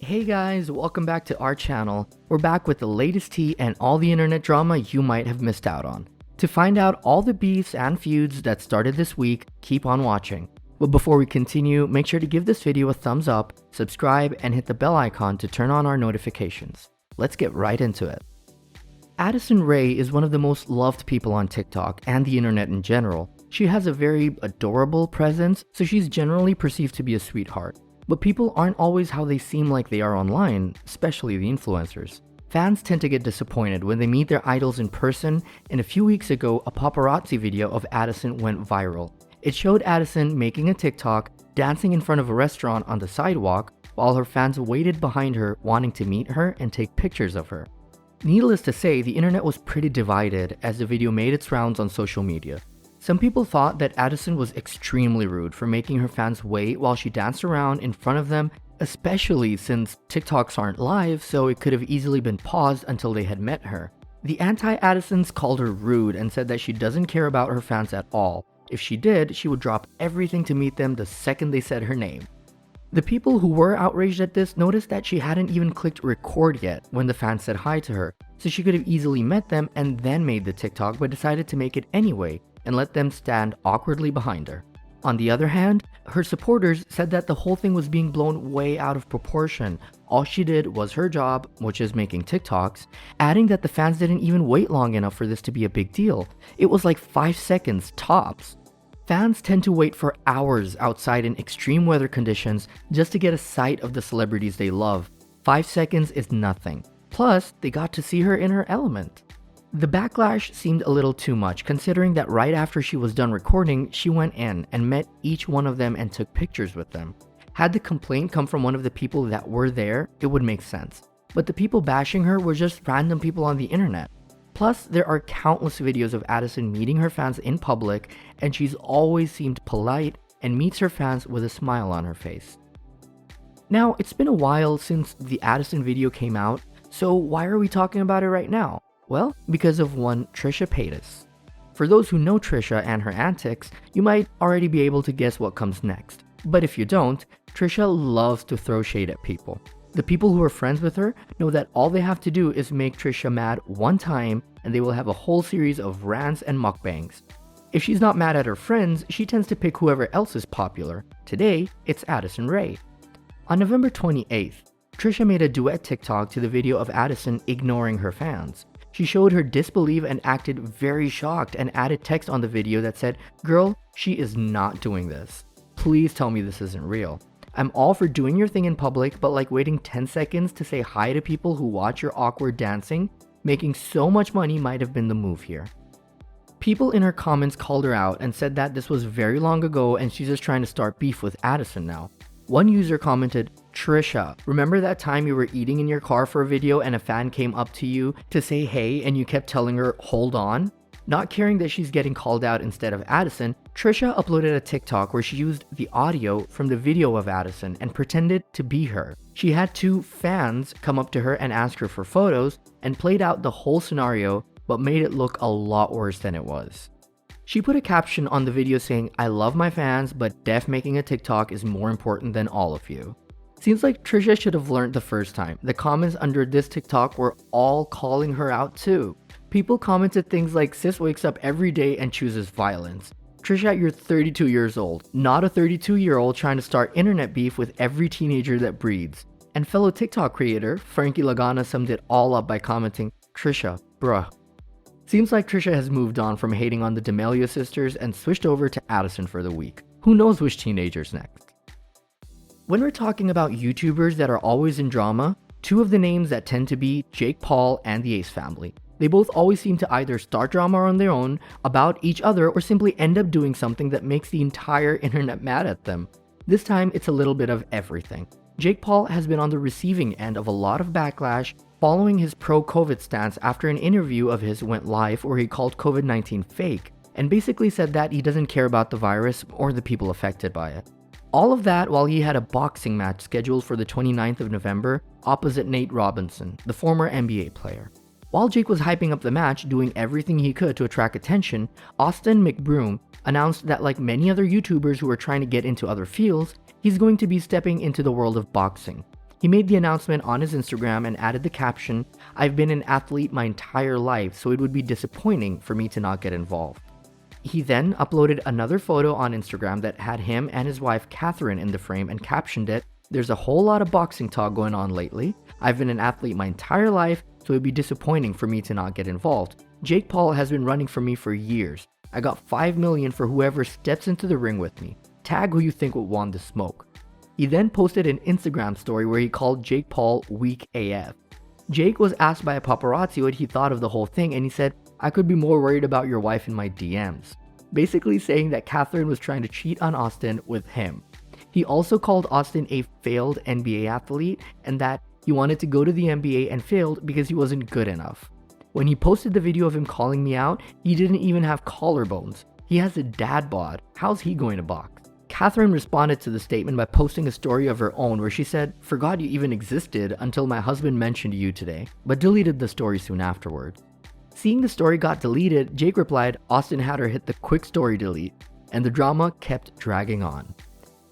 Hey guys, welcome back to our channel. We're back with the latest tea and all the internet drama you might have missed out on. To find out all the beefs and feuds that started this week, keep on watching. But before we continue, make sure to give this video a thumbs up, subscribe, and hit the bell icon to turn on our notifications. Let's get right into it. Addison Rae is one of the most loved people on TikTok and the internet in general. She has a very adorable presence, so she's generally perceived to be a sweetheart. But people aren't always how they seem like they are online, especially the influencers. Fans tend to get disappointed when they meet their idols in person, and a few weeks ago, a paparazzi video of Addison went viral. It showed Addison making a TikTok, dancing in front of a restaurant on the sidewalk, while her fans waited behind her wanting to meet her and take pictures of her. Needless to say, the internet was pretty divided as the video made its rounds on social media. Some people thought that Addison was extremely rude for making her fans wait while she danced around in front of them, especially since TikToks aren't live, so it could have easily been paused until they had met her. The anti-Addisons called her rude and said that she doesn't care about her fans at all. If she did, she would drop everything to meet them the second they said her name. The people who were outraged at this noticed that she hadn't even clicked record yet when the fans said hi to her, so she could have easily met them and then made the TikTok, but decided to make it anyway and let them stand awkwardly behind her. On the other hand, her supporters said that the whole thing was being blown way out of proportion. All she did was her job, which is making TikToks, adding that the fans didn't even wait long enough for this to be a big deal. It was like 5 seconds tops. Fans tend to wait for hours outside in extreme weather conditions just to get a sight of the celebrities they love. 5 seconds is nothing. Plus, they got to see her in her element. The backlash seemed a little too much, considering that right after she was done recording, she went in and met each one of them and took pictures with them. Had the complaint come from one of the people that were there, it would make sense. But the people bashing her were just random people on the internet. Plus, there are countless videos of Addison meeting her fans in public, and she's always seemed polite and meets her fans with a smile on her face. Now, it's been a while since the Addison video came out, so why are we talking about it right now? Well, because of one Trisha Paytas. For those who know Trisha and her antics, you might already be able to guess what comes next. But if you don't, Trisha loves to throw shade at people. The people who are friends with her know that all they have to do is make Trisha mad one time and they will have a whole series of rants and mukbangs. If she's not mad at her friends, she tends to pick whoever else is popular. Today, it's Addison Rae. On November 28th, Trisha made a duet TikTok to the video of Addison ignoring her fans. She showed her disbelief and acted very shocked and added text on the video that said, "Girl, she is not doing this. Please tell me this isn't real. I'm all for doing your thing in public, but like waiting 10 seconds to say hi to people who watch your awkward dancing, making so much money might have been the move here." People in her comments called her out and said that this was very long ago and she's just trying to start beef with Addison now. One user commented, "Trisha, remember that time you were eating in your car for a video and a fan came up to you to say hey and you kept telling her, hold on?" Not caring that she's getting called out instead of Addison, Trisha uploaded a TikTok where she used the audio from the video of Addison and pretended to be her. She had 2 fans come up to her and ask her for photos and played out the whole scenario, but made it look a lot worse than it was. She put a caption on the video saying, "I love my fans, but def making a TikTok is more important than all of you." Seems like Trisha should have learned the first time. The comments under this TikTok were all calling her out too. People commented things like, "Sis wakes up every day and chooses violence." Trisha, you're 32 years old, not a 32-year-old trying to start internet beef with every teenager that breeds. And fellow TikTok creator, Frankie Lagana, summed it all up by commenting, "Trisha, bruh." Seems like Trisha has moved on from hating on the D'Amelio sisters and switched over to Addison for the week. Who knows which teenager's next? When we're talking about YouTubers that are always in drama, 2 of the names that tend to be Jake Paul and the Ace family. They both always seem to either start drama on their own, about each other, or simply end up doing something that makes the entire internet mad at them. This time, it's a little bit of everything. Jake Paul has been on the receiving end of a lot of backlash following his pro-COVID stance after an interview of his went live where he called COVID-19 fake and basically said that he doesn't care about the virus or the people affected by it. All of that while he had a boxing match scheduled for the 29th of November opposite Nate Robinson, the former NBA player. While Jake was hyping up the match, doing everything he could to attract attention, Austin McBroom announced that like many other YouTubers who are trying to get into other fields, he's going to be stepping into the world of boxing. He made the announcement on his Instagram and added the caption, "I've been an athlete my entire life, so it would be disappointing for me to not get involved." He then uploaded another photo on Instagram that had him and his wife Catherine in the frame and captioned it, "There's a whole lot of boxing talk going on lately. I've been an athlete my entire life, so it'd be disappointing for me to not get involved. Jake Paul has been running for me for years. I got $5 million for whoever steps into the ring with me. Tag who you think would want the smoke." He then posted an Instagram story where he called Jake Paul weak AF. Jake was asked by a paparazzi what he thought of the whole thing, and he said, "I could be more worried about your wife in my DMs." Basically saying that Catherine was trying to cheat on Austin with him. He also called Austin a failed NBA athlete and that he wanted to go to the NBA and failed because he wasn't good enough. When he posted the video of him calling me out, he didn't even have collarbones. He has a dad bod. How's he going to box? Catherine responded to the statement by posting a story of her own where she said, "Forgot you even existed until my husband mentioned you today," but deleted the story soon afterward. Seeing the story got deleted, Jake replied Austin had her hit the quick story delete, and the drama kept dragging on.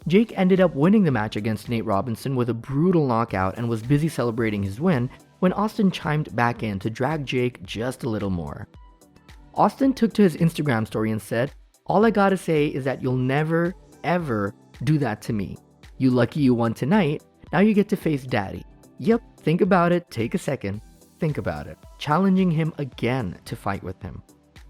Jake ended up winning the match against Nate Robinson with a brutal knockout and was busy celebrating his win when Austin chimed back in to drag Jake just a little more. Austin took to his Instagram story and said, "All I gotta say is that you'll never, ever do that to me. You lucky you won tonight, now you get to face daddy. Yep, think about it, take a second, think about it." Challenging him again to fight with him.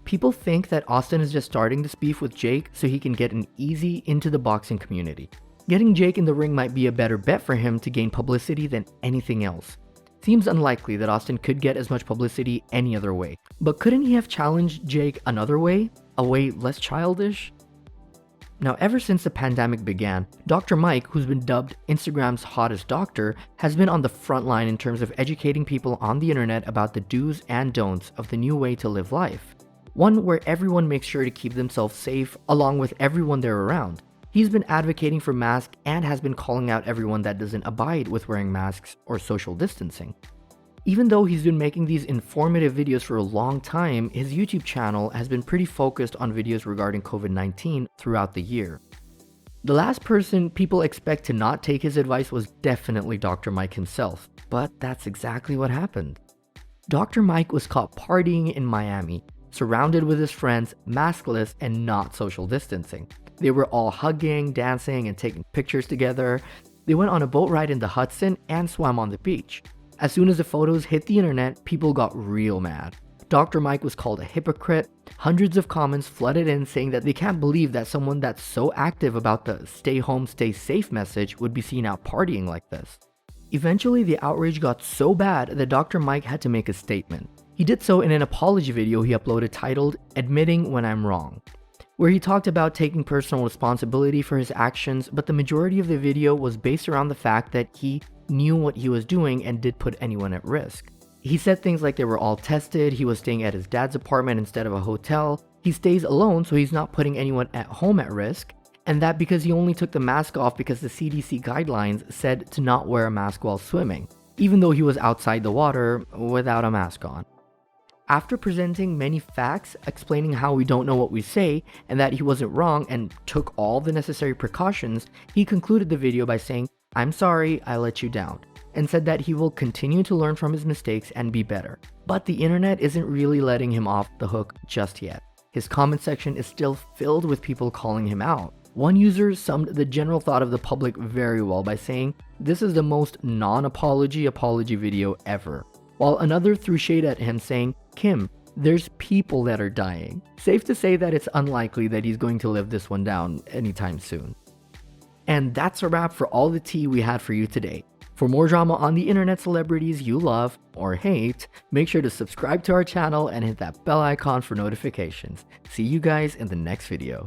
People think that Austin is just starting this beef with Jake so he can get an easy into the boxing community. Getting Jake in the ring might be a better bet for him to gain publicity than anything else. Seems unlikely that Austin could get as much publicity any other way. But couldn't he have challenged Jake another way? A way less childish? Now, ever since the pandemic began, Dr.Mike, who's been dubbed Instagram's hottest doctor, has been on the front line in terms of educating people on the internet about the do's and don'ts of the new way to live life. One where everyone makes sure to keep themselves safe along with everyone they're around. He's been advocating for masks and has been calling out everyone that doesn't abide with wearing masks or social distancing. Even though he's been making these informative videos for a long time, his YouTube channel has been pretty focused on videos regarding COVID-19 throughout the year. The last person people expect to not take his advice was definitely Dr. Mike himself, but that's exactly what happened. Dr. Mike was caught partying in Miami, surrounded with his friends, maskless and not social distancing. They were all hugging, dancing, and taking pictures together. They went on a boat ride in the Hudson and swam on the beach. As soon as the photos hit the internet, people got real mad. Dr. Mike was called a hypocrite. Hundreds of comments flooded in saying that they can't believe that someone that's so active about the stay home, stay safe message would be seen out partying like this. Eventually, the outrage got so bad that Dr. Mike had to make a statement. He did so in an apology video he uploaded titled "Admitting When I'm Wrong," where he talked about taking personal responsibility for his actions, but the majority of the video was based around the fact that he knew what he was doing and did put anyone at risk. He said things like they were all tested, he was staying at his dad's apartment instead of a hotel, he stays alone so he's not putting anyone at home at risk, and that because he only took the mask off because the CDC guidelines said to not wear a mask while swimming, even though he was outside the water without a mask on. After presenting many facts explaining how we don't know what we say and that he wasn't wrong and took all the necessary precautions, he concluded the video by saying, "I'm sorry, I let you down," and said that he will continue to learn from his mistakes and be better. But the internet isn't really letting him off the hook just yet. His comment section is still filled with people calling him out. One user summed the general thought of the public very well by saying, "This is the most non-apology apology video ever," while another threw shade at him saying, "Kim, there's people that are dying." Safe to say that it's unlikely that he's going to live this one down anytime soon. And that's a wrap for all the tea we had for you today. For more drama on the internet celebrities you love or hate, make sure to subscribe to our channel and hit that bell icon for notifications. See you guys in the next video.